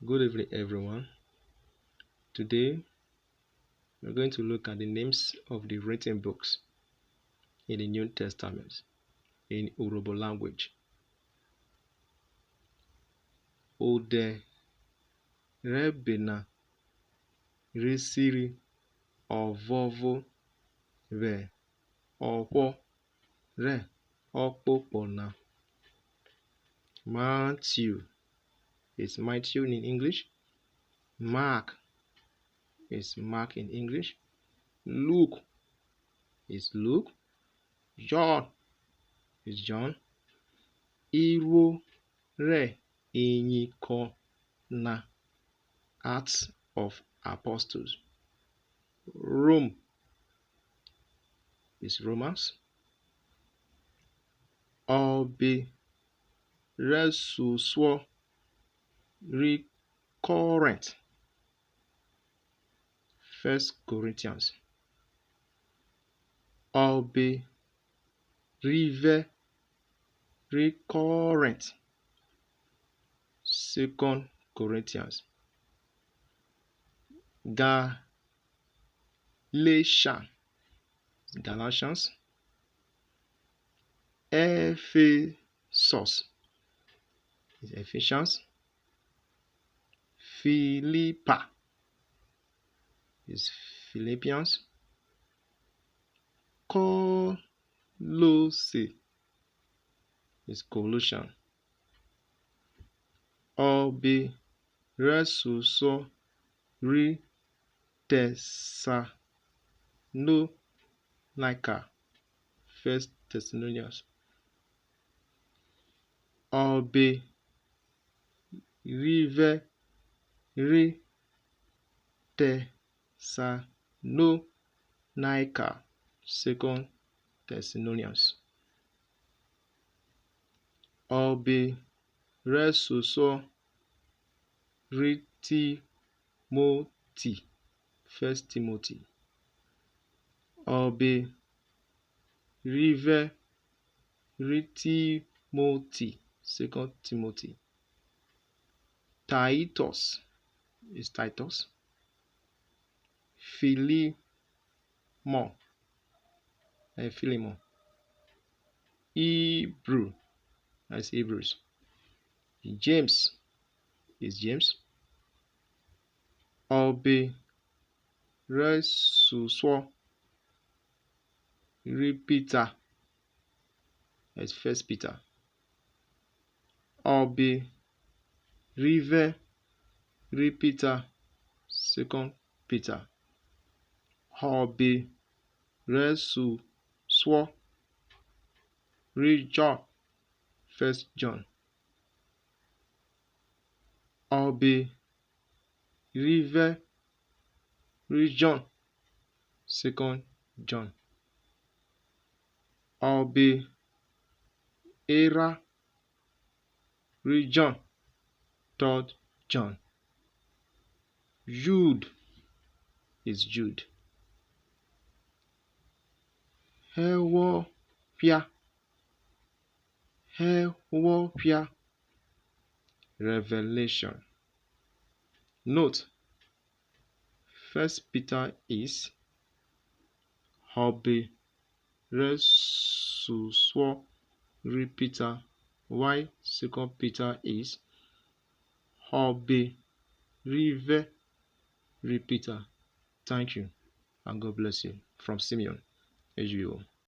Good evening, everyone. Today, we're going to look at the names of the written books in the New Testament in Urhobo language. Ode rebena resiri ovovo re okwo re okpokpona. Matthew is Matthew in English. Mark is Mark in English. Luke is Luke. John is John. Iwo re enyiko na Acts of Apostles. Rome is Romans. Obi resuswo recurrent. 1 Corinthians. Obi rive recurrent. 2 Corinthians. Galatians. Ephesus is Ephesians. Philippa is Philippians. Colosse is Colossians. Obi resuso re Thessalonica 1 Thessalonians. Obi rive re Thessalonica 2 Thessalonians. Obi resuso re Timothy 1 Timothy. Obi rive re Timothy 2 Timothy. Titus is Titus. Philemon. Hebrew as Hebrews. James is James. Obi resuswo Peter as 1 Peter. Obi rive Peter 2 Peter. Obi resuswo John 1 John. Obi rive John 2 John. Obi era John 3 John. Jude is Jude. Hewopia Revelation. Note, 1 Peter is Obi resuswo Peter, while 2 Peter is Obi rive Peter. Thank you and God bless you. From Simeon, HBO.